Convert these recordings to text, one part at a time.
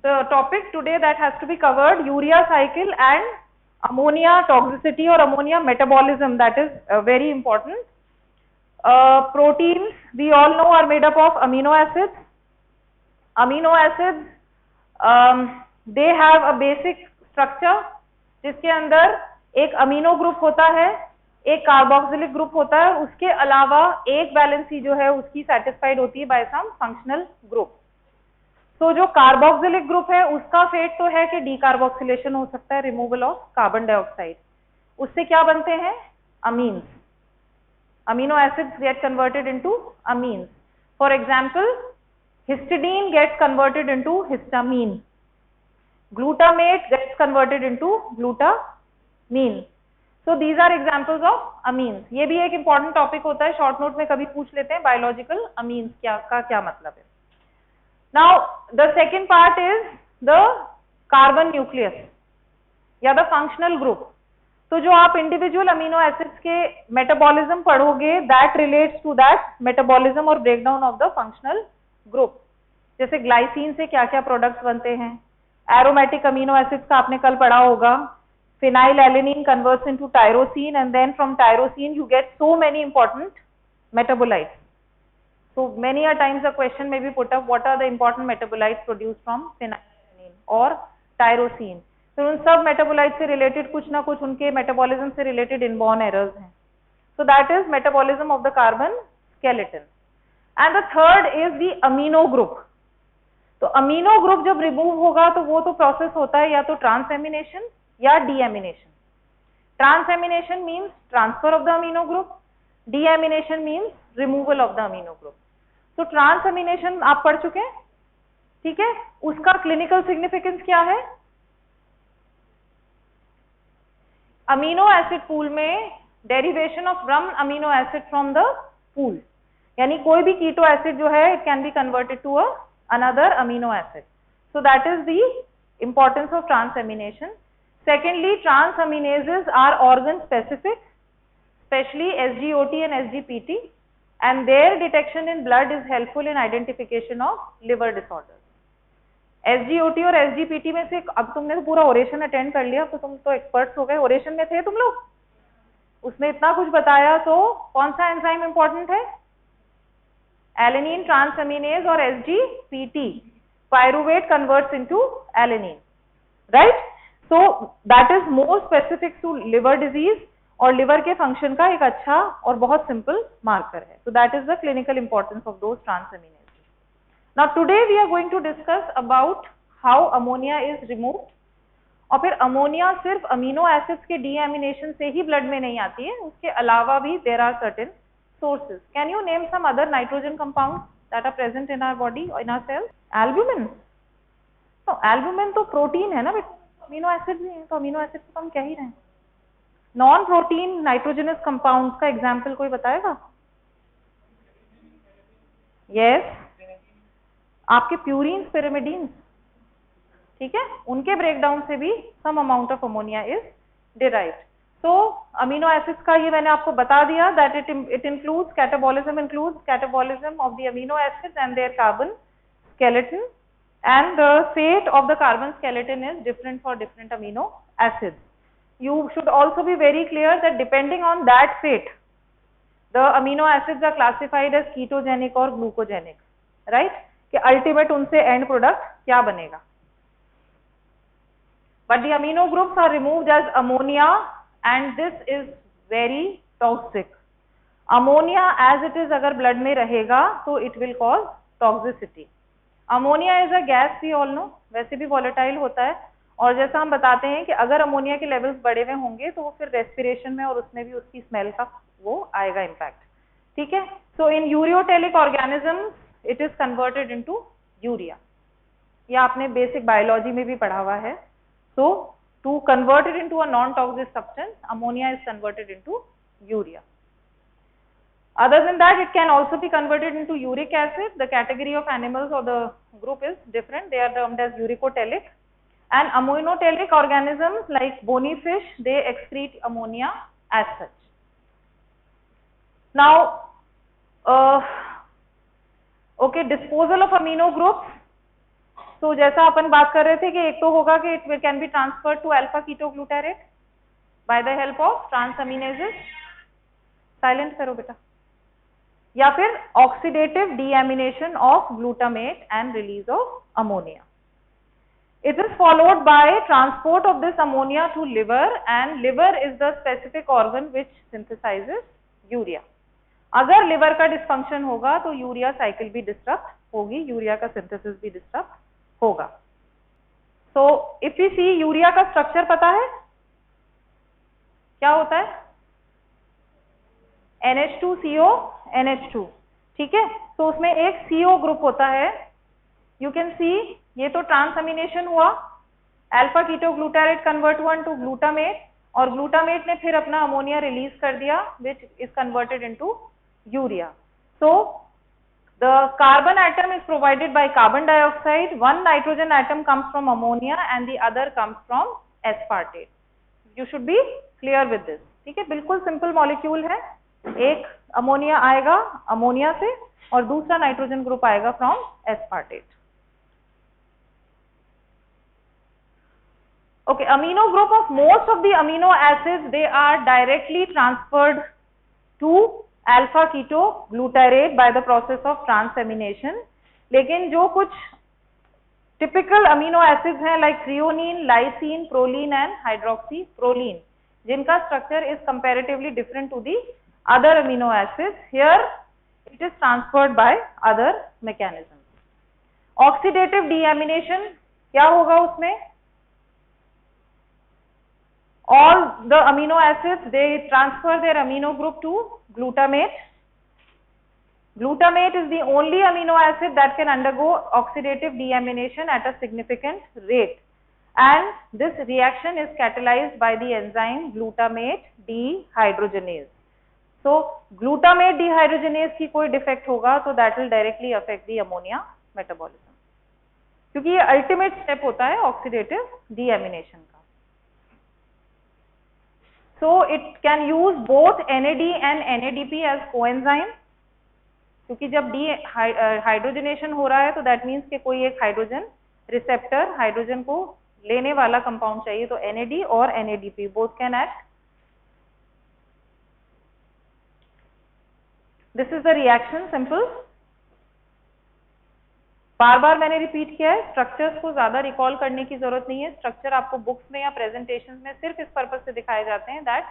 the topic today that has to be covered, urea cycle and ammonia toxicity or ammonia metabolism, that is very important. Proteins, we all know, are made up of amino acids. Amino acids, they have a basic structure जिसके अंदर एक amino group होता है, एक carboxylic group होता है, उसके अलावा एक वैलेंसी जो है उसकी सेटिस्फाइड होती है बाय सम फंक्शनल ग्रुप. तो जो कार्बोक्सिलिक ग्रुप है उसका फेट तो है कि डीकार्बोक्सिलेशन हो सकता है, रिमूवल ऑफ कार्बन डाइऑक्साइड. उससे क्या बनते हैं? Amines. Amino acids get converted into amines. For example, histidine gets converted into histamine. Glutamate gets converted into glutamine. So these are examples of amines. ये भी एक इंपॉर्टेंट टॉपिक होता है, short note में कभी पूछ लेते हैं, बायोलॉजिकल अमीन्स क्या मतलब है. Now the second part is the carbon nucleus या the functional group. तो जो आप इंडिविजुअल अमीनो एसिड्स के मेटाबॉलिज्म पढ़ोगे, that relates to that metabolism और breakdown of the functional group. जैसे ग्लाइसिन से क्या क्या प्रोडक्ट्स बनते हैं, एरोमेटिक अमीनो एसिड्स का आपने कल पढ़ा होगा. Phenylalanine converts into tyrosine and then from tyrosine you get so many important metabolites. So many a times the question may be put up, what are the important metabolites produced from phenylalanine or tyrosine? तो उन सब metabolite से related कुछ ना कुछ उनके metabolism से related inborn errors हैं. So that is metabolism of the carbon skeleton. And the third is the amino group. तो अमीनो ग्रुप जब रिमूव होगा तो वो तो प्रोसेस होता है या तो ट्रांसएमिनेशन या deamination. Transamination means transfer of the amino group, deamination means removal of the amino group. तो ट्रांसएमिनेशन आप पढ़ चुके हैं, ठीक है. उसका क्लिनिकल सिग्निफिकेंस क्या है? अमीनो एसिड पूल में derivation of one amino acid from the pool, यानी कोई भी कीटो एसिड जो है it can be converted to another amino acid. So that is the importance of transamination. Secondly, transaminases are organ specific, especially SGOT and SGPT, and their detection in blood is helpful in identification of liver disorders. SGOT और SGPT में से अब तुमने तो पूरा oration attend कर लिया, तो तुम तो एक्सपर्ट्स हो गए. ओरेशन में थे तुम लोग, उसमें इतना कुछ बताया. तो कौन सा एंजाइम इंपॉर्टेंट है? एलेनिन ट्रांसएमिनेज और SGPT. Pyruvate converts into alanine, right. So that is more specific to liver disease और लिवर के फंक्शन का एक अच्छा और बहुत सिंपल मार्कर है. So that is the clinical importance of those transaminases. Now today we are going to discuss about how ammonia is removed. और फिर अमोनिया सिर्फ अमीनो एसिड्स के डीएमिनेशन से ही ब्लड में नहीं आती है, उसके अलावा भी there are certain sources. Can you name some other nitrogen compounds that are present in our body or in our cells? Albumin. तो albumin तो प्रोटीन है ना, अमीनो एसिड भी है, तो अमीनो एसिड तो हम कह ही रहे हैं. नॉन प्रोटीन नाइट्रोजनस कंपाउंड्स का एग्जाम्पल कोई बताएगा? यस, आपके प्यूरिन्स, पिरिमिडीन्स, ठीक है, उनके ब्रेकडाउन से भी some amount of ammonia is derived. तो अमीनो एसिड्स का ये मैंने आपको बता दिया that it includes catabolism of the amino acids and their carbon skeleton, and the fate of the carbon skeleton is different for different amino acids. You should also be very clear that depending on that fate, the amino acids are classified as ketogenic or glucogenic, right? कि ultimate उनसे end product क्या बनेगा. But the amino groups are removed as ammonia, and this is very toxic. Ammonia as it is अगर blood में रहेगा तो it will cause toxicity. Ammonia is a gas, we all know, वैसे भी volatile होता है. और जैसा हम बताते हैं कि अगर अमोनिया के लेवल्स बढ़े हुए होंगे तो वो फिर रेस्पिरेशन में और उसमें भी उसकी स्मेल का वो आएगा इम्पैक्ट, ठीक है. So in ureotelic organism it is converted into urea. ये आपने बेसिक बायोलॉजी में भी पढ़ा हुआ है. So to convert it into a non toxic substance, ammonia is converted into urea. Other than that, it can also be converted into uric acid. The category of animals or the group is different. They are termed as uricotelic. And ammonotelic organisms like bony fish, they excrete ammonia as such. Now, okay, disposal of amino groups. तो जैसा अपन बात कर रहे थे कि एक तो होगा कि it can be transferred to alpha ketoglutarate by the help of transaminases, silent करो बेटा, या फिर oxidative deamination of glutamate and release of ammonia. It is followed by transport of this ammonia to liver, and liver is the specific organ which synthesizes urea. अगर liver का dysfunction होगा तो urea cycle भी disturb होगी, urea का synthesis भी disturb होगा. So if you see urea का स्ट्रक्चर पता है क्या होता है? NH2CO NH2, ठीक है. तो उसमें एक CO ग्रुप होता है. यू कैन सी ये तो ट्रांसअमीनेशन हुआ, alpha ketoglutarate convert one two glutamate, और ग्लूटामेट ने फिर अपना अमोनिया रिलीज कर दिया which is converted into urea. So the carbon atom is provided by carbon dioxide, one nitrogen atom comes from ammonia and the other comes from aspartate. You should be clear with this, ठीक है. बिल्कुल simple molecule है. एक ammonia आएगा ammonia से और दूसरा nitrogen group आएगा from aspartate. Okay, amino group of most of the amino acids, they are directly transferred to alpha ketoglutarate by the process of transamination. लेकिन जो कुछ typical amino acids हैं like threonine, lysine, proline and hydroxyproline, जिनका structure is comparatively different to the other amino acids, here it is transferred by other mechanisms. Oxidative deamination क्या होगा उसमें? All the amino acids, they transfer their amino group to glutamate. Glutamate is the only amino acid that can undergo oxidative deamination at a significant rate, and this reaction is catalyzed by the enzyme glutamate dehydrogenase. So glutamate dehydrogenase की कोई defect होगा तो that will directly affect the ammonia metabolism, क्योंकि ये ultimate step होता है oxidative deamination का. So it can use both NAD and NADP as coenzyme, क्योंकि जब हाइड्रोजनेशन हो रहा है तो दैट मीन्स कि कोई एक हाइड्रोजन रिसेप्टर, हाइड्रोजन को लेने वाला कंपाउंड चाहिए, तो NAD और NADP both can act. This is the reaction, simple. बार बार मैंने रिपीट किया है, स्ट्रक्चर्स को ज्यादा रिकॉल करने की जरूरत नहीं है. स्ट्रक्चर आपको बुक्स में या प्रेजेंटेशंस में सिर्फ इस पर्पज से दिखाए जाते हैं that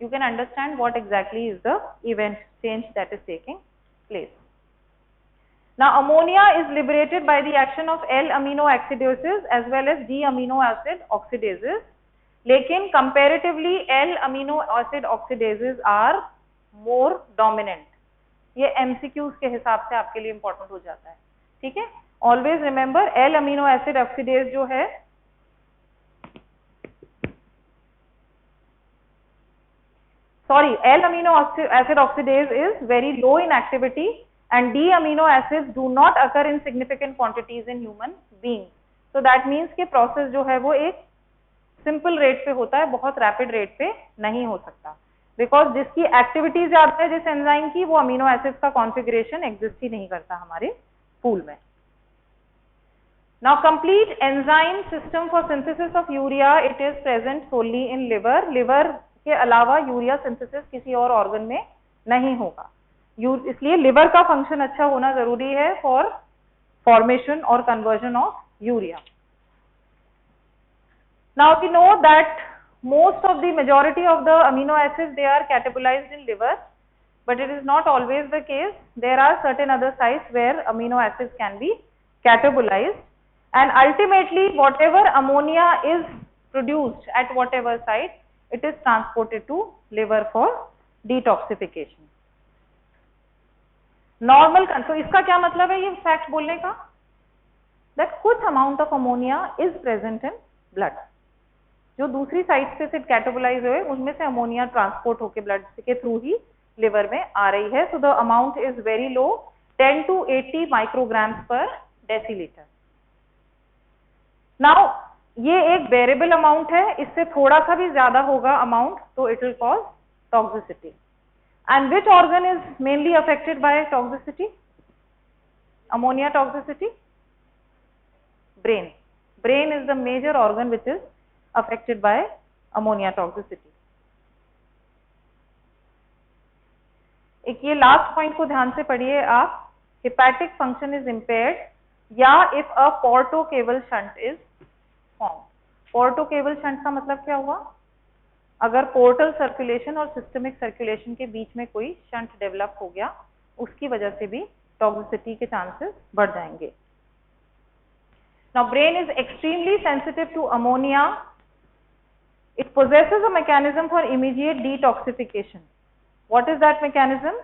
you can understand what exactly is the event change that is taking place. Now ammonia is liberated by the action of L amino oxidases as well as D amino acid oxidases, लेकिन comparatively L amino acid oxidases are more dominant. ये MCQs के हिसाब से आपके लिए important हो जाता है, ठीक है. Always remember L amino acid oxidase जो है L amino acid oxidase is very low in activity and D amino acids do not occur in significant quantities in human beings. So that means कि process जो है वो एक simple rate पे होता है, बहुत रैपिड रेट पे नहीं हो सकता, बिकॉज जिसकी एक्टिविटी ज्यादा है जिस एंजाइम की, वो अमीनो एसिड्स का कॉन्फ़िगरेशन एग्जिस्ट ही नहीं करता हमारे पूल में. Now complete enzyme system for synthesis of urea, it is present solely in liver. Liver के अलावा यूरिया सिंथेसिस किसी और ऑर्गन में नहीं होगा, इसलिए लिवर का फंक्शन अच्छा होना जरूरी है फॉर फॉर्मेशन और conversion of urea. Now we know that most of the majority of the amino acids, they are catabolized in liver, but it is not always the case. There are certain other sites where amino acids can be catabolized, and ultimately whatever ammonia is produced at whatever site, it is transported to liver for detoxification. Normal, तो इसका क्या मतलब है ये fact बोलने का? That कुछ amount of ammonia is present in blood. जो दूसरी साइट से सिर्फ कैटेबोलाइज हुए उनमें से अमोनिया ट्रांसपोर्ट होकर ब्लड के थ्रू ही लिवर में आ रही है. So the amount is very low, 10 to 80 micrograms पर डेसीलीटर. नाउ ये एक वेरिएबल अमाउंट है, इससे थोड़ा सा भी ज्यादा होगा अमाउंट तो it will cause toxicity. And which organ is mainly affected by toxicity, ammonia toxicity? brain. Brain is the major organ which is affected by ammonia toxicity. एक ये लास्ट पॉइंट को ध्यान से पढ़िए आप, hepatic function is impaired या if a portocable shunt is formed. Portocable shunt का मतलब क्या हुआ? अगर पोर्टल सर्कुलेशन और सिस्टमिक सर्कुलेशन के बीच में कोई शंट डेवलप हो गया, उसकी वजह से भी टॉक्सिसिटी के चांसेस बढ़ जाएंगे. Now brain is extremely sensitive to ammonia. It possesses a mechanism for immediate detoxification. What is that mechanism?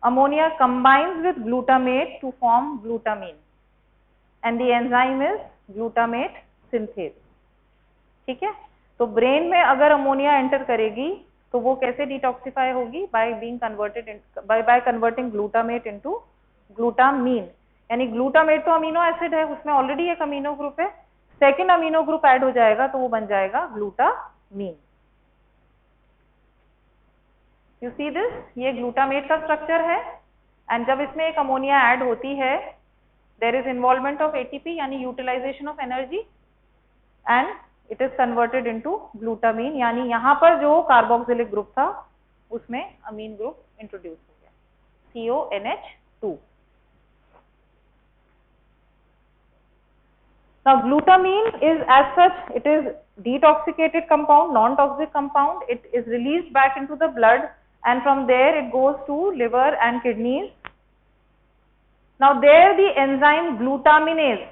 Ammonia combines with glutamate to form glutamine and the enzyme is glutamate synthase. ठीक है, तो brain में अगर ammonia enter करेगी तो वो कैसे detoxify होगी? By converting glutamate into glutamine. यानी ग्लूटामेट तो अमीनो एसिड है, उसमें ऑलरेडी एक अमीनो ग्रुप है, सेकेंड अमीनो ग्रुप ऐड हो जाएगा तो वो बन जाएगा ग्लूटामीन. यू सी दिस, ये ग्लूटामेट का स्ट्रक्चर है एंड जब इसमें एक अमोनिया ऐड होती है there is involvement of ATP यानी utilization of energy and it is converted into glutamine. यानी यहाँ पर जो कार्बोक्सिलिक ग्रुप था उसमें अमीन ग्रुप इंट्रोड्यूस हो गया, CONH2. Now glutamine is as such, it is detoxicated compound, non-toxic compound. It is released back into the blood and from there it goes to liver and kidneys. Now there the enzyme glutaminase,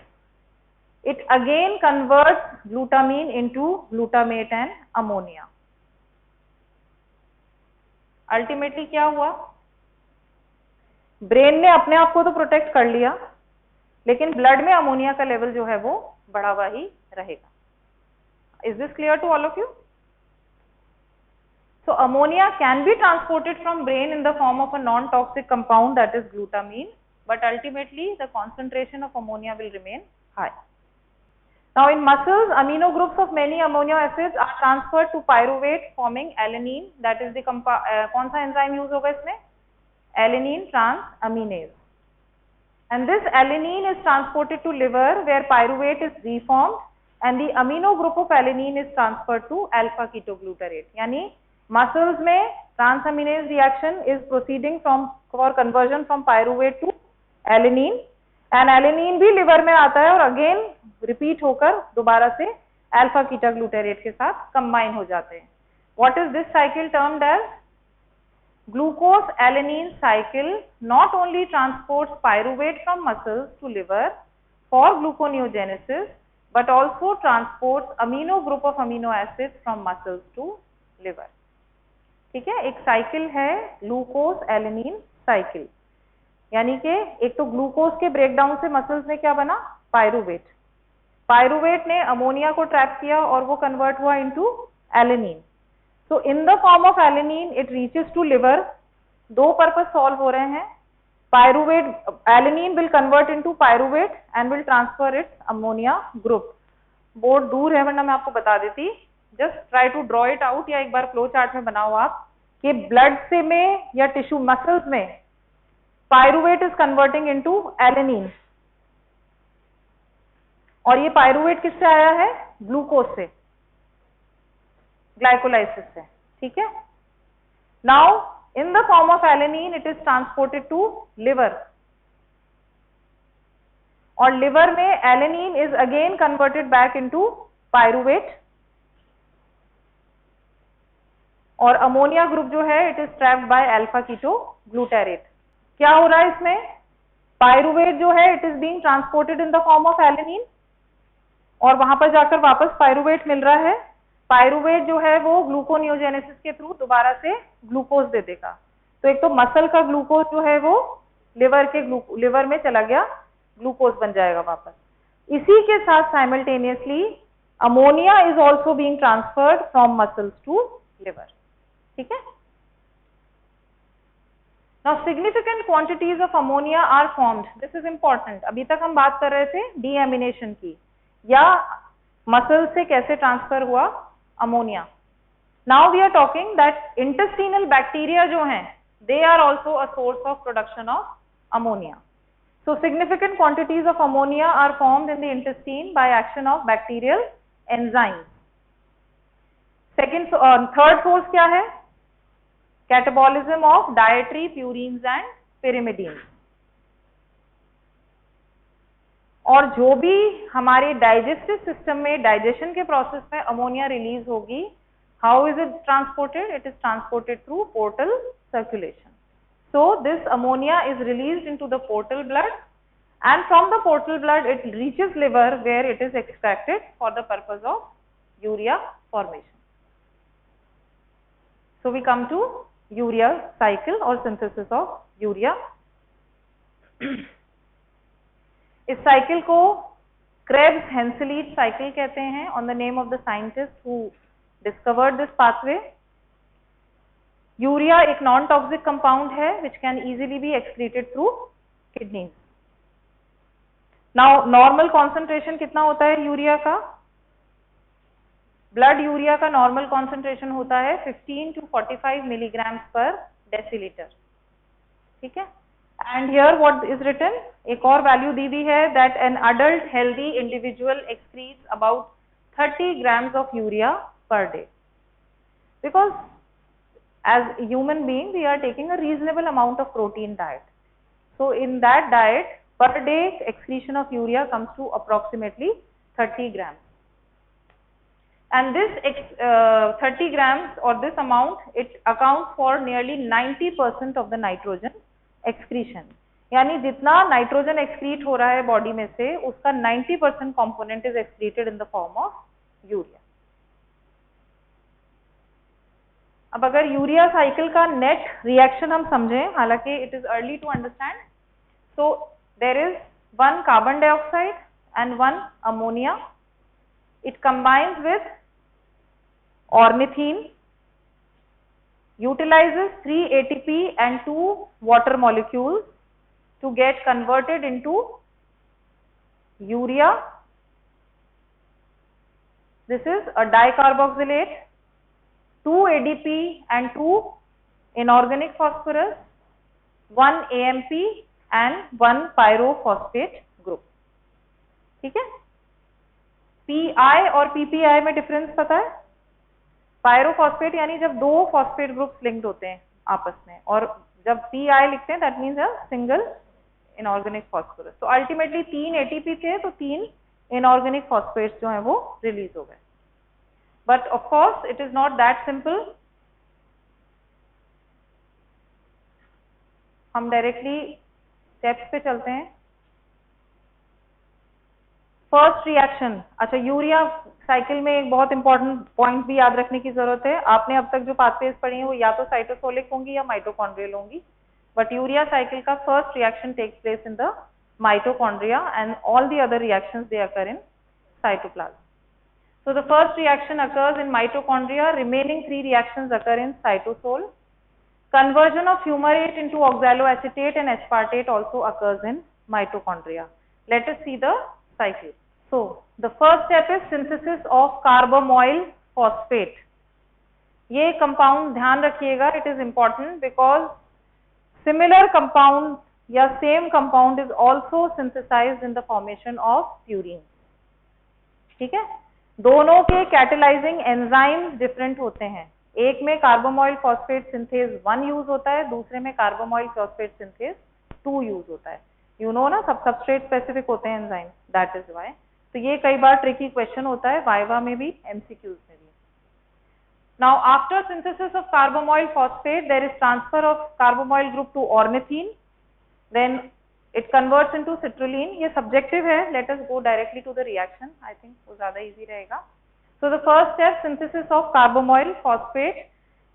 it again converts glutamine into glutamate and ammonia. Ultimately क्या हुआ? Brain ने अपने आप को तो protect कर लिया लेकिन ब्लड में अमोनिया का लेवल जो है वो बढ़ा हुआ ही रहेगा. Is this clear to all of you? So ammonia can be transported from brain in the form of a non toxic compound that is glutamine, but ultimately the concentration of ammonia will remain high. Now in muscles amino groups of many amino acids are transferred to pyruvate forming alanine, that is the कौन सा enzyme use होगा इसमें? Alanine transaminase. And this alanine is transported to liver where pyruvate is reformed and the amino group of alanine is transferred to alpha ketoglutarate. यानी muscles में transaminase reaction is proceeding for conversion from pyruvate to alanine and alanine भी liver में आता है और again repeat होकर दोबारा से alpha ketoglutarate के साथ combine हो जाते हैं. What is this cycle termed as? Glucose alanine cycle not only transports pyruvate from muscles to liver for gluconeogenesis but also transports amino group of amino acids from muscles to liver. ठीक है, एक cycle है glucose alanine cycle. यानी कि एक तो glucose के breakdown से मसल्स में क्या बना? पायरुवेट. पायरुवेट ने अमोनिया को ट्रैप किया और वो कन्वर्ट हुआ into alanine. So in the form of alanine it reaches to liver. दो पर्पस सॉल्व हो रहे हैं. Pyruvate, alanine will convert into pyruvate and will transfer its ammonia group. Board दूर है वरना मैं आपको बता देती. Just try to draw it out या एक बार फ्लो चार्ट में बनाओ आप कि ब्लड से में या टिश्यू मसल्स में pyruvate is converting into alanine और ये पायरुवेट किससे आया है? ग्लूकोज से, ग्लाइकोलाइसिस से. ठीक है. Now in the form of alanine it is transported to liver और लिवर में alanine is again converted back into pyruvate और अमोनिया ग्रुप जो है it is trapped by alpha ketoglutarate. क्या हो रहा है इसमें? पायरुवेट जो है it is being transported in the form of alanine और वहां पर जाकर वापस पायरुवेट मिल रहा है. पायरुवेट जो है वो ग्लूकोनियोजेनेसिस के थ्रू दोबारा से ग्लूकोज दे देगा. तो एक तो मसल का ग्लूकोज जो है वो लिवर में चला गया, ग्लूकोज बन जाएगा वापस. इसी के साथ simultaneously ammonia is also being transferred from muscles to liver. ठीक है. Now significant quantities of ammonia are formed. This is important. अभी तक हम बात कर रहे थे डीएमिनेशन की या मसल से कैसे ट्रांसफर हुआ ammonia. Now we are talking that intestinal bacteria जो हैं they are also a source of production of ammonia. So significant quantities of ammonia are formed in the intestine by action of bacterial enzymes. Third source क्या है? Catabolism of dietary purines and pyrimidines. और जो भी हमारे digestive system में digestion के process में ammonia release होगी, how is it transported? It is transported through portal circulation. So this ammonia is released into the portal blood, and from the portal blood it reaches liver, where it is extracted for the purpose of urea formation. So we come to urea cycle or synthesis of urea. इस cycle को Krebs हेंसलीट cycle कहते हैं, on the name of the scientist who discovered this pathway. Urea एक non toxic compound है which can easily be excreted through kidneys. Now normal concentration कितना होता है urea का? ब्लड यूरिया का नॉर्मल कॉन्सेंट्रेशन होता है 15 to 45 मिलीग्राम पर डेसीलीटर. ठीक है. And here what is written, एक और वैल्यू दी हुई है that an adult healthy individual excretes about 30 grams of urea per day. Because as a human being we are taking a reasonable amount of protein diet. So in that diet per day excretion of urea comes to approximately 30 grams. And this 30 grams or this amount, it accounts for nearly 90% of the nitrogen excretion. यानी जितना nitrogen excrete हो रहा है body में से उसका 90% component is excreted in the form of urea. अब अगर यूरिया साइकिल का नेट रिएक्शन हम समझें, हालांकि it is early to understand. So there is one carbon dioxide and one ammonia. It combines with ornithine, utilizes 3 ATP and 2 water molecules to get converted into urea. This is a dicarboxylate, 2 ADP and 2 inorganic phosphorus, 1 AMP and 1 pyrophosphate group. ठीक है. PI और PPI में difference पता है? Pyrophosphate यानी जब दो phosphate groups linked होते हैं आपस में, और जब PI लिखते हैं that means a single inorganic phosphorus. तो अल्टीमेटली 3 ATP थे तो 3 इनऑर्गेनिक फॉस्फेट्स जो है वो रिलीज हो गए. But of course it is not that simple. हम डायरेक्टली स्टेप्स पे चलते हैं. First reaction. अच्छा, यूरिया साइकिल में एक बहुत इंपॉर्टेंट पॉइंट भी याद रखने की जरूरत है. आपने अब तक जो पाथवेज पढ़ी हैं वो या तो साइटोसोलिक होंगी या माइटोकॉन्ड्रियल होंगी, बट यूरिया साइकिल का first reaction takes place in the mitochondria and all the other reactions they occur in cytoplasm. So the first reaction occurs in mitochondria, remaining 3 reactions occur in cytosol. Conversion of fumarate into oxaloacetate and aspartate also occurs in mitochondria. Let us see the cycle. So the first step is synthesis of carbamoyl phosphate. ये compound ध्यान रखिएगा, it is important because similar compound या same compound is also synthesized in the formation of purine. ठीक है. दोनों के catalysing enzymes different होते हैं. एक में कार्बामोइल फॉस्फेट सिंथेज 1 यूज होता है, दूसरे में कार्बामोइल फॉस्फेट सिंथेज 2 यूज होता है. यू नो ना, सब सबस्ट्रेट स्पेसिफिक होते हैं एंजाइम, दैट इज व्हाई. तो ये कई बार ट्रिकी क्वेश्चन होता है वाइवा में भी, एमसीक्यूज में भी. Now after synthesis of carbamoyl phosphate there is transfer of carbamoyl group to ornithine, then it converts into citrulline. ये subjective है, let us go directly to the reaction. I think वो ज़्यादा easy रहेगा. So the first step, synthesis of carbamoyl phosphate,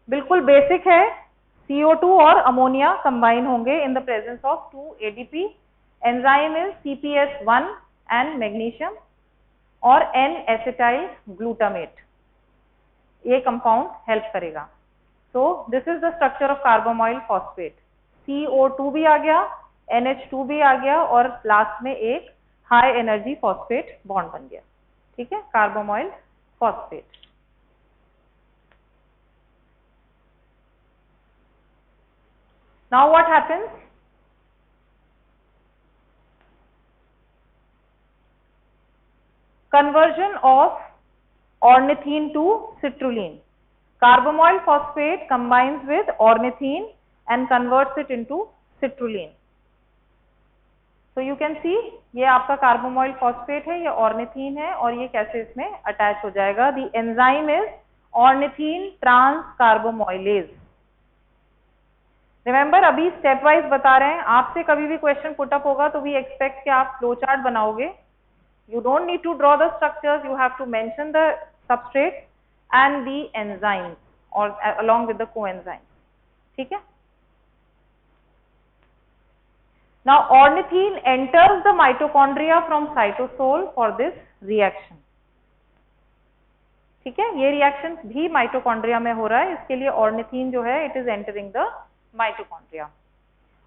बिल्कुल basic है. CO2 और ammonia combine होंगे in the presence of 2 ADP. Enzyme is CPS1 and magnesium और N-acetyl glutamate. ये compound help करेगा. So this is the structure of carbamoyl phosphate. CO2 भी आ गया, NH2 भी आ गया और लास्ट में एक हाई एनर्जी फॉस्फेट बॉन्ड बन गया. ठीक है, carbamoyl phosphate. Now what happens? conversion of ornithine to citrulline. Carbamoyl phosphate combines with ornithine and converts it into citrulline. So you can see ये आपका कार्बोमोइल फॉस्फेट है, ये ऑर्निथीन है और ये कैसे इसमें अटैच हो जाएगा. The enzyme is ornithine trans carbamoylase. Remember अभी स्टेप वाइज बता रहे हैं. आपसे कभी भी क्वेश्चन पुट अप होगा तो वी एक्सपेक्ट कि आप फ्लो चार्ट बनाओगे. You don't need to draw the structures, you have to mention the substrate and the enzymes or along with the coenzymes. ठीक है. Now ornithine enters the mitochondria from cytosol for this reaction. ठीक है, ये reaction भी mitochondria में हो रहा है. इसके लिए ऑर्निथीन जो है it is entering the mitochondria.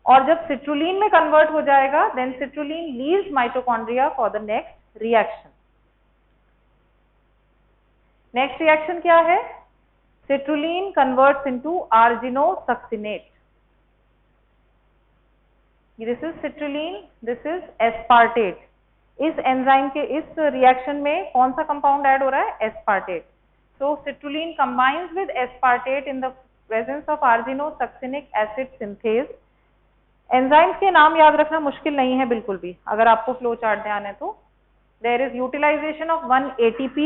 और जब सिट्रुलिन में कन्वर्ट हो जाएगा then citrulline leaves mitochondria for the next reaction. Next reaction क्या है? Citrulline converts into argininosuccinate. This is citrulline, this is aspartate. इस एंजाइम के इस रिएक्शन में कौन सा कंपाउंड ऐड हो रहा है? Aspartate. So citrulline combines with aspartate in the presence of argininosuccinic acid synthase. Enzymes के नाम याद रखना मुश्किल नहीं है बिल्कुल भी, अगर आपको फ्लो चार्ट ध्यान है तो. There is utilization of 1 ATP,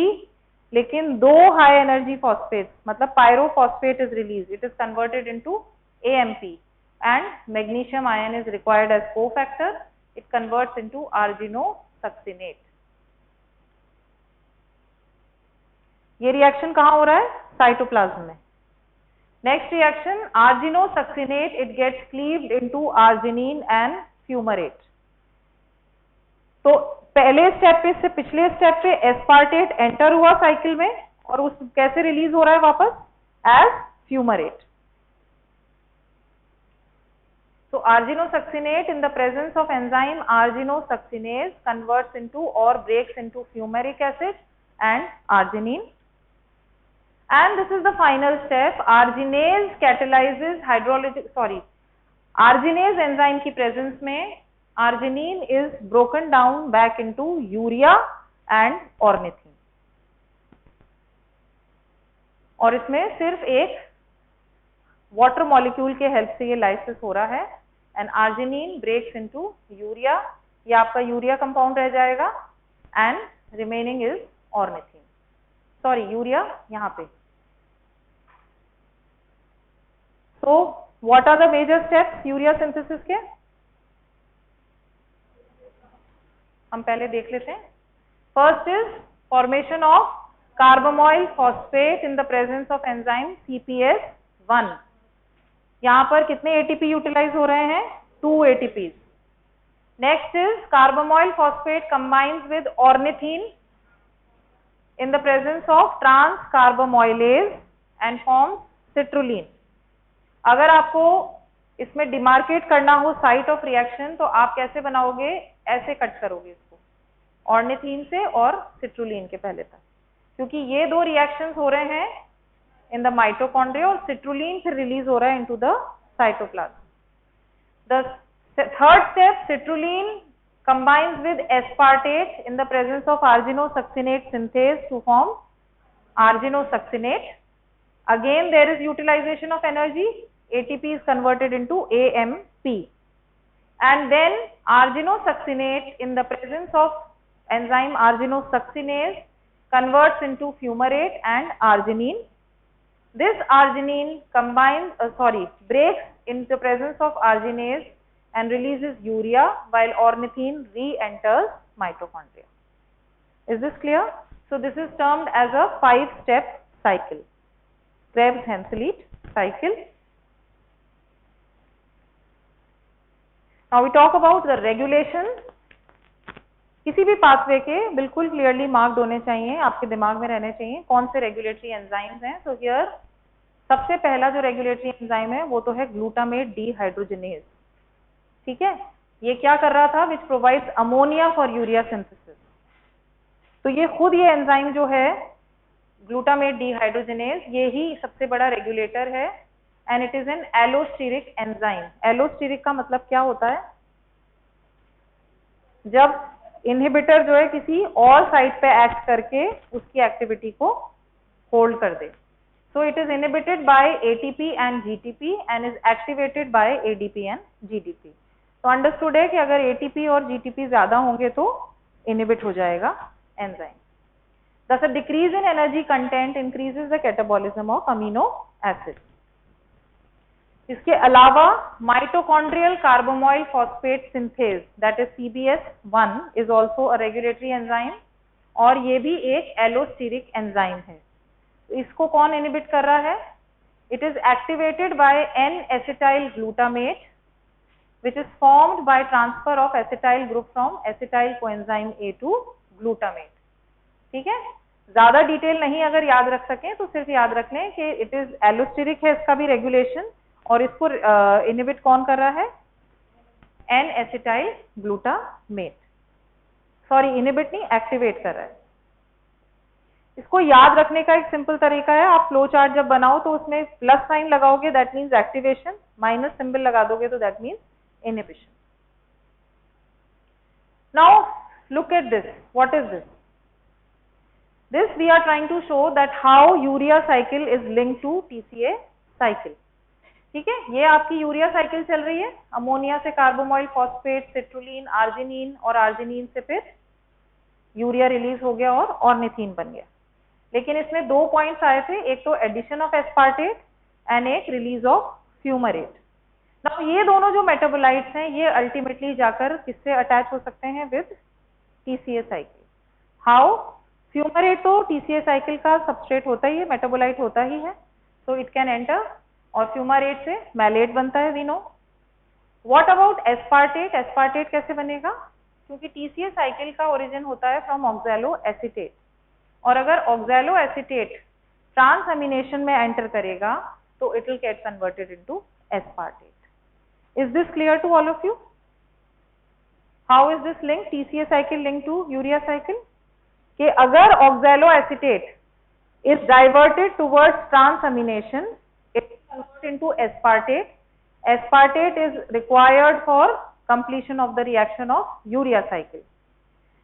लेकिन 2 हाई एनर्जी फॉस्फेट मतलब pyrophosphate is release. It is converted into AMP and magnesium ion is required as cofactor. It converts into arginosuccinate. ये रिएक्शन कहाँ हो रहा है? साइटोप्लाज्म में. Next reaction arginosuccinate, it gets cleaved into arginine and fumarate. तो पहले step पे से पिछले स्टेप पे एस्पार्टेट एंटर हुआ साइकिल में और उस कैसे रिलीज हो रहा है वापस? As fumarate. So arginosuccinate in the presence of enzyme arginosuccinase converts into or breaks into fumaric acid and arginine. And this is the final step. Arginase catalyzes arginase enzyme की presence में arginine is broken down back into urea and ornithine. और इसमें सिर्फ एक water molecule के help से ये lysis हो रहा है. And arginine breaks into urea. ये आपका यूरिया कंपाउंड रह जाएगा and remaining is ornithine. Sorry urea यहाँ पे. So what are the major steps urea synthesis के? हम पहले देख लेते हैं. First is formation of carbamoyl phosphate in the presence of enzyme CPS1. यहां पर कितने ATP यूटिलाइज हो रहे हैं? 2 ATPs. Next is carbamoyl phosphate combines with ornithine in the presence of trans carbamoylase and forms citrulline. अगर आपको इसमें demarcate करना हो साइट ऑफ रिएक्शन तो आप कैसे बनाओगे? ऐसे कट करोगे इसको ऑर्निथीन से और सिट्रुलिन के पहले तक, क्योंकि ये 2 रिएक्शंस हो रहे हैं in the mitochondria और citrulline फिर रिलीज हो रहा है into the cytoplasm. The third step, citrulline combines with aspartate in the presence of arginosuccinate synthase to form arginosuccinate. Again there is utilization of energy. ATP is converted into AMP. And then arginosuccinate in the presence of enzyme arginosuccinase converts into fumarate and arginine. This arginine breaks in the presence of arginase and releases urea while ornithine re-enters mitochondria. Is this clear? So this is termed as a 5-step cycle, Krebs-Henseleit cycle. Now we talk about the regulation. किसी भी pathway के बिल्कुल clearly marked होने चाहिए, आपके दिमाग में रहने चाहिए कौन से रेगुलेटरी एंजाइम्स हैं. सो हियर सबसे पहला जो रेगुलेटरी एंजाइम है वो तो है ग्लूटामेट डीहाइड्रोजिनेज. ठीक है, ये क्या कर रहा था? Which provides ammonia for urea synthesis. तो ये खुद ये एंजाइम जो है ग्लूटामेट डीहाइड्रोजिनेज ये ही सबसे बड़ा रेगुलेटर है and it is an allosteric enzyme. Allosteric का मतलब क्या होता है? जब इनहिबिटर जो है किसी और साइट पे एक्ट करके उसकी एक्टिविटी को होल्ड कर दे. So it is inhibited by ATP and GTP and is activated by ADP and GDP. तो अंडरस्टूड है कि अगर ATP और GTP ज्यादा होंगे तो इनहिबिट हो जाएगा enzyme. Thus a decrease in energy content increases the catabolism of amino acids. इसके अलावा mitochondrial carbamoyl phosphate synthase that is CBS1 is also a regulatory enzyme और ये भी एक एलोस्टेरिक एंजाइम है. इसको कौन इनहिबिट कर रहा है? It is activated by N-acetyl glutamate which is formed by transfer of acetyl group from acetyl coenzyme A to glutamate. ठीक है, ज्यादा डिटेल नहीं अगर याद रख सकें तो सिर्फ याद रख लें कि इट इज एलोस्टेरिक है इसका भी रेगुलेशन और इसको इनहिबिट कौन कर रहा है? N-acetyl glutamate. सॉरी, इनहिबिट नहीं, एक्टिवेट कर रहा है. इसको याद रखने का एक सिंपल तरीका है, आप फ्लो चार्ट जब बनाओ तो उसमें प्लस साइन लगाओगे that means activation, minus symbol लगा दोगे तो that means inhibition. Now look at this. What is this? This we are trying to show that how urea cycle is linked to TCA cycle. ठीक है, ये आपकी urea cycle चल रही है. अमोनिया से कार्बोमोइल फॉस्फेट, सिट्रुलिन, आर्जिनिन और arginine से फिर यूरिया रिलीज हो गया और ऑर्निथीन बन गया. लेकिन इसमें दो पॉइंट्स आए थे, एक तो एडिशन ऑफ एस्पार्टेट एंड एक रिलीज ऑफ फ्यूमरेट. नाउ ये दोनों जो मेटाबोलाइट्स हैं ये अल्टीमेटली जाकर किससे अटैच हो सकते हैं? With TCA cycle. How? Fumarate तो TCA साइकिल का सबस्ट्रेट होता ही है, मेटाबोलाइट होता ही है, सो इट कैन एंटर. और फ्यूमारेट से मैलेट बनता है, we know. What about aspartate? Aspartate कैसे बनेगा? क्योंकि TCA साइकिल का ओरिजिन होता है फ्रॉम ऑक्सैलो एसीटेट और अगर ऑक्सैलो एसीटेट ट्रांसएमिनेशन में एंटर करेगा तो it will get converted into aspartate. Is this clear to all of you? How is this link TCA cycle link to urea cycle? कि अगर oxaloacetate is diverted towards transamination, it converts into aspartate. Aspartate is required for completion of the reaction of urea cycle.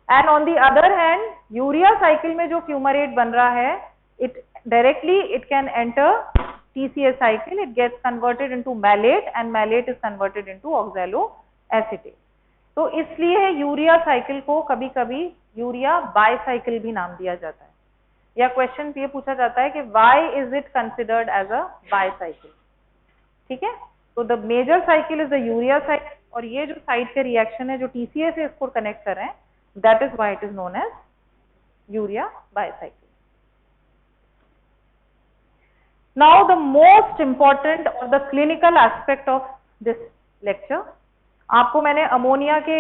And on the other hand, urea cycle में जो fumarate बन रहा है, it directly it can enter TCA cycle. It gets converted into malate and malate is converted into oxaloacetate. तो इसलिए urea cycle को कभी कभी यूरिया बाइसाइकिल भी नाम दिया जाता है. या क्वेश्चन ये पूछा जाता है कि why is it considered as a bicycle. ठीक है, तो the major cycle is the urea cycle और ये जो साइड के रिएक्शन है जो TCA से इसको कनेक्ट कर रहे हैं, that is why it is known as urea bicycle. Now the most important और the clinical aspect of this lecture. आपको मैंने अमोनिया के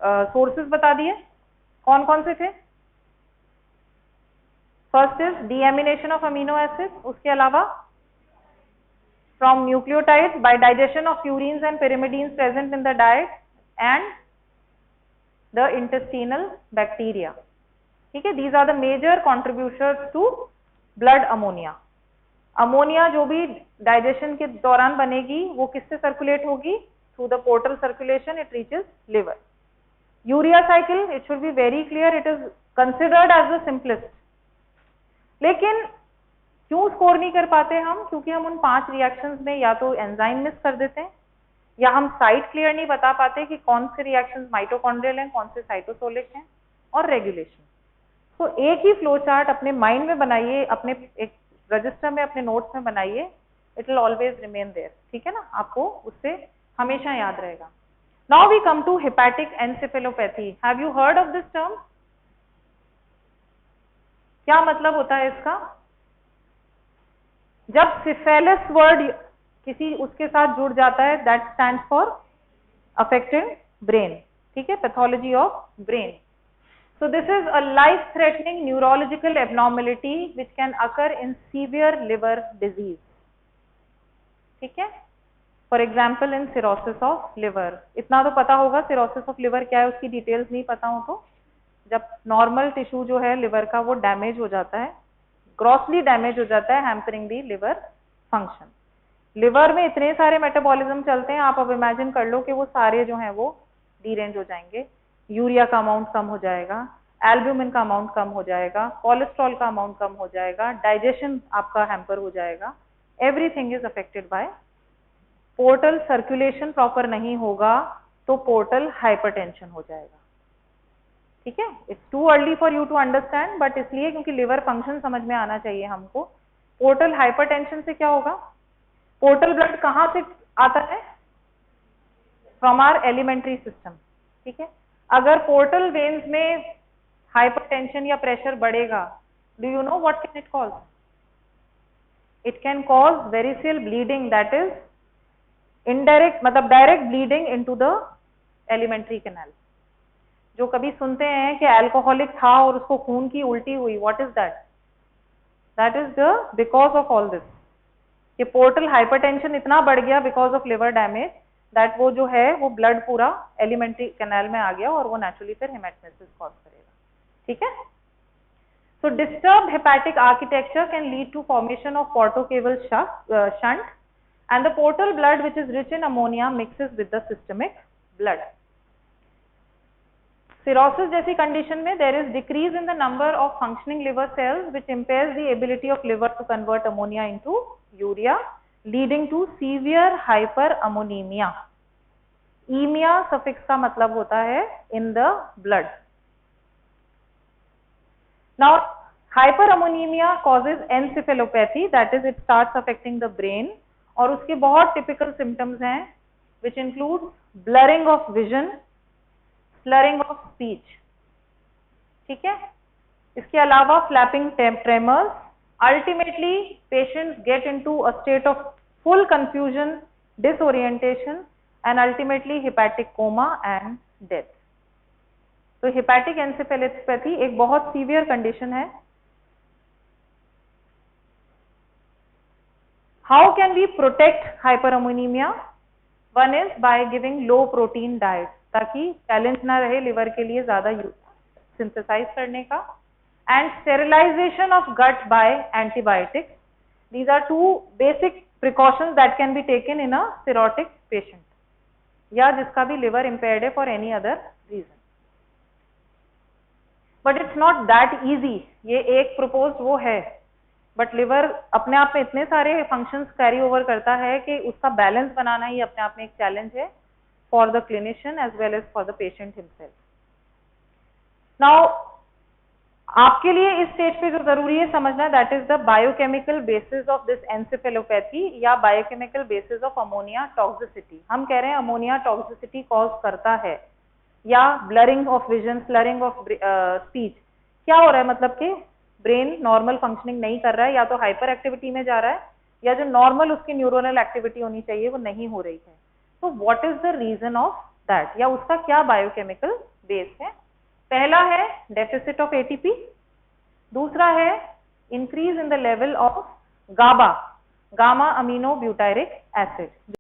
सोर्सेज बता दिए. कौन कौन से थे? First is deamination of amino acid. उसके अलावा from nucleotides by digestion of purines and pyrimidines present in the diet and the intestinal bacteria. ठीक है, these are the major contributors to blood ammonia. Ammonia जो भी digestion के दौरान बनेगी वो किससे सर्कुलेट होगी? Through the portal circulation it reaches liver. Urea cycle, it should be very clear, it is considered as the simplest. लेकिन क्यों स्कोर नहीं कर पाते हम? क्योंकि हम उन 5 रिएक्शंस में या तो एंजाइम मिस कर देते हैं या हम साइट क्लियर नहीं बता पाते कि कौन से रिएक्शंस माइटोकॉन्ड्रियल हैं, कौन से साइटोसोलिक हैं और रेगुलेशन. तो एक ही फ्लो चार्ट अपने माइंड में बनाइए, अपने एक रजिस्टर में, अपने नोट्स में बनाइए. It will always remain there. ठीक है ना, आपको उससे हमेशा याद रहेगा. Now we come to hepatic encephalopathy. Have you heard of this term? क्या मतलब होता है इसका? जब सिफेलिस वर्ड किसी उसके साथ जुड़ जाता है, that stands for affected brain. ठीक है, pathology of brain. So this is a life-threatening neurological abnormality which can occur in severe liver disease. ठीक है, for example in cirrhosis of liver. इतना तो पता होगा cirrhosis of liver क्या है, उसकी डिटेल्स नहीं पता हो तो जब नॉर्मल टिश्यू जो है लिवर का वो डैमेज हो जाता है, ग्रॉसली डैमेज हो जाता है, हैम्परिंग दी लिवर फंक्शन. लिवर में इतने सारे मेटाबॉलिज्म चलते हैं, आप अब इमेजिन कर लो कि वो सारे जो हैं वो डीरेंज हो जाएंगे. यूरिया का अमाउंट कम हो जाएगा, एल्ब्यूमिन का अमाउंट कम हो जाएगा, कोलेस्ट्रॉल का अमाउंट कम हो जाएगा, डाइजेशन आपका हैम्पर हो जाएगा, everything is affected by portal. Circulation proper नहीं होगा तो पोर्टल हाइपरटेंशन हो जाएगा। ठीक है, it's too early for you to understand, but इसलिए क्योंकि लिवर फंक्शन समझ में आना चाहिए हमको। पोर्टल हाइपरटेंशन से क्या होगा, पोर्टल ब्लड कहाँ से आता है, फ्रॉम आवर एलिमेंट्री सिस्टम। ठीक है, अगर पोर्टल वेन्स में हाइपरटेंशन या प्रेशर बढ़ेगा, do you know what can it cause? It can cause variceal bleeding, that is indirect, मतलब direct bleeding into the alimentary canal. जो कभी सुनते हैं कि अल्कोहलिक था और उसको खून की उल्टी हुई, what is that? That is the because of all this, कि पोर्टल हाइपरटेंशन इतना बढ़ गया because of liver damage, that वो जो है वो ब्लड पूरा एलिमेंट्री कैनाल में आ गया और वो नेचुरली फिर हेमेटोमेसिस कॉज करेगा। ठीक है, so disturbed hepatic architecture can lead to formation of portocaval shunt, and the portal blood which is rich in ammonia mixes with the systemic blood. Cirrhosis जैसी कंडीशन में there is decrease in the number of functioning liver cells which impairs the ability of liver to convert ammonia into urea, leading to severe hyperammonemia. Emia suffix का मतलब होता है in the blood. Now hyperammonemia causes encephalopathy, that is it starts affecting the brain, और उसके बहुत typical symptoms हैं which include blurring of vision, slurring of speech. ठीक है, इसके अलावा flapping tremors. Ultimately patients get into a state of full confusion, disorientation and ultimately hepatic coma and death. तो hepatic encephalopathy एक बहुत सीवियर कंडीशन है। How can we protect hyperammonemia? One is by giving low protein diet, ताकि challenge ना रहे liver के लिए ज्यादा सिंथेसाइज करने का, and sterilization of gut by antibiotics. These are two basic precautions that can be taken in a cirrhotic patient या जिसका भी liver impaired है for any other reason. But it's not that easy, ये एक proposed वो है, but liver अपने आप में इतने सारे फंक्शंस कैरी ओवर करता है कि उसका बैलेंस बनाना ही अपने आप में एक चैलेंज है for the clinician as well as for the patient himself. Now आपके लिए इस स्टेज पे जो जरूरी है समझना, that is the biochemical basis of this encephalopathy या biochemical basis of ammonia toxicity. हम कह रहे हैं अमोनिया टॉक्सिसिटी कॉज करता है, या blurring of vision, slurring of speech. क्या हो रहा है, मतलब कि ब्रेन नॉर्मल फंक्शनिंग नहीं कर रहा है, या तो हाइपर एक्टिविटी में जा रहा है, या जो नॉर्मल उसकी न्यूरोनल एक्टिविटी होनी चाहिए वो नहीं हो रही है। तो what is the reason of that, या उसका क्या बायोकेमिकल बेस है? पहला है डेफिसिट ऑफ एटीपी, दूसरा है increase in the level of gamma amino butyric acid.